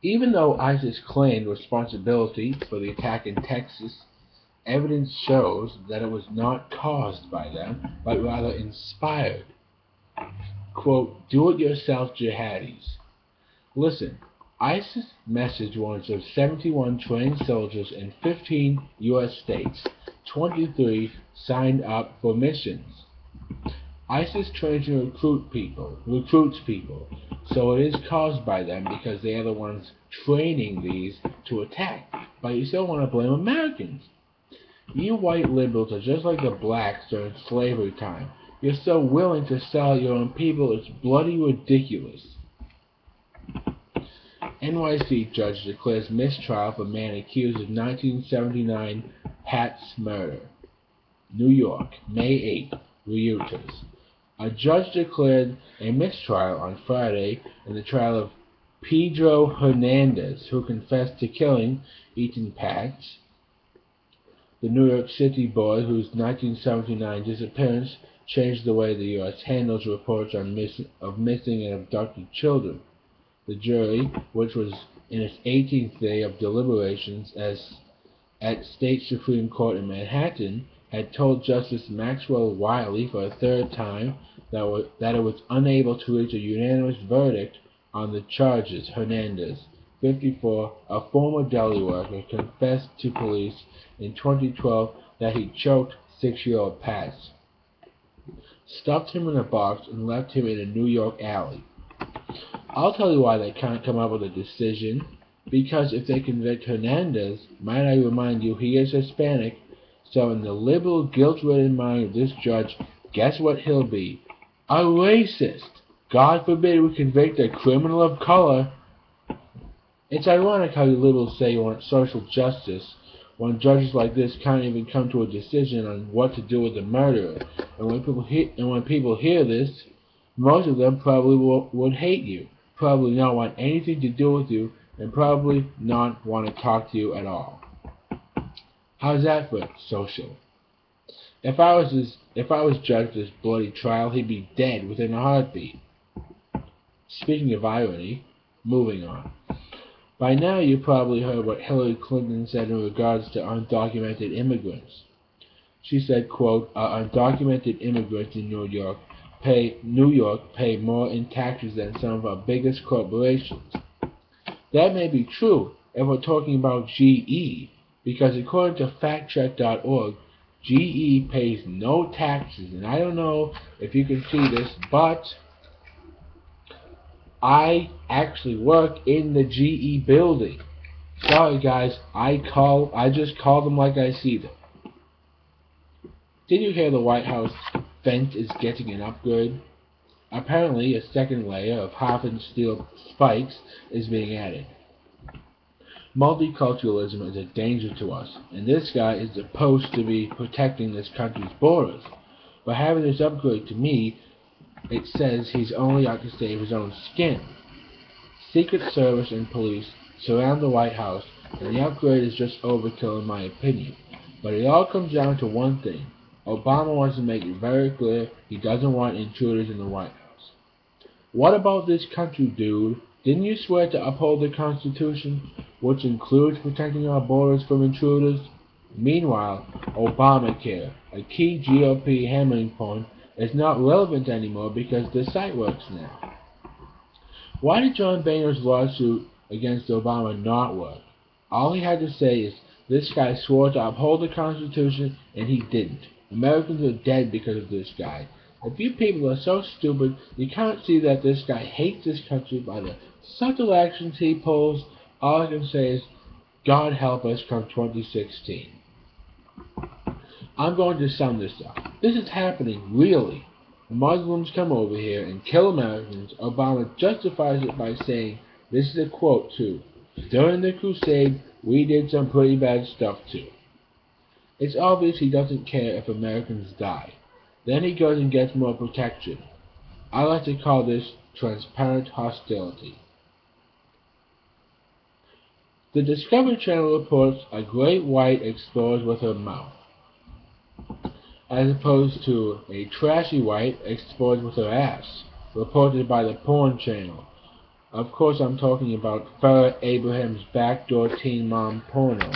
Even though ISIS claimed responsibility for the attack in Texas, evidence shows that it was not caused by them, but rather inspired. Quote, do-it-yourself jihadis. Listen, ISIS message warrants of 71 trained soldiers in 15 U.S. states. 23 signed up for missions. ISIS trains and recruits people, so it is caused by them because they are the ones training these to attack. But you still want to blame Americans. You white liberals are just like the blacks during slavery time. You're so willing to sell your own people, it's bloody ridiculous. NYC judge declares mistrial for man accused of 1979 Patz murder. New York, May 8, Reuters. A judge declared a mistrial on Friday in the trial of Pedro Hernandez, who confessed to killing Etan Patz, the New York City boy whose 1979 disappearance changed the way the U.S. handles reports of missing and abducted children. The jury, which was in its 18th day of deliberations at State Supreme Court in Manhattan, had told Justice Maxwell Wiley for a third time that it was unable to reach a unanimous verdict on the charges. Hernandez, 54, a former deli worker, confessed to police in 2012 that he choked 6-year-old Patz, stuffed him in a box, and left him in a New York alley. I'll tell you why they can't come up with a decision. Because if they convict Hernandez, might I remind you, he is Hispanic, so in the liberal, guilt-ridden mind of this judge, guess what he'll be? A racist! God forbid we convict a criminal of color. It's ironic how you liberals say you want social justice, when judges like this can't even come to a decision on what to do with the murderer. And when people hear this, most of them probably would hate you, probably not want anything to do with you, and probably not want to talk to you at all. How's that for social? If I was judged this bloody trial, he'd be dead within a heartbeat. Speaking of irony, moving on. By now you probably heard what Hillary Clinton said in regards to undocumented immigrants. She said, quote, undocumented immigrants in New York pay more in taxes than some of our biggest corporations. That may be true if we're talking about GE, because according to factcheck.org, GE pays no taxes, and I don't know if you can see this, but I actually work in the GE building. Sorry guys, I just call them like I see them. Did you hear the White House fence is getting an upgrade? Apparently, a second layer of hardened steel spikes is being added. Multiculturalism is a danger to us, and this guy is supposed to be protecting this country's borders. By having this upgrade, to me, it says he's only out to save his own skin. Secret Service and police surround the White House, and the upgrade is just overkill in my opinion. But it all comes down to one thing. Obama wants to make it very clear he doesn't want intruders in the White House. What about this country, dude? Didn't you swear to uphold the Constitution, which includes protecting our borders from intruders? Meanwhile, Obamacare, a key GOP hammering point, is not relevant anymore because the site works now. Why did John Boehner's lawsuit against Obama not work? All he had to say is, this guy swore to uphold the Constitution, and he didn't. Americans are dead because of this guy. If you people are so stupid, you can't see that this guy hates this country by the subtle actions he pulls. All I can say is, God help us come 2016. I'm going to sum this up. This is happening, really. Muslims come over here and kill Americans. Obama justifies it by saying, this is a quote too, during the crusade, we did some pretty bad stuff too. It's obvious he doesn't care if Americans die. Then he goes and gets more protection. I like to call this transparent hostility. The Discovery Channel reports a great white explores with her mouth, as opposed to a trashy white explores with her ass, reported by the Porn Channel. Of course, I'm talking about Farrah Abraham's backdoor teen mom porno.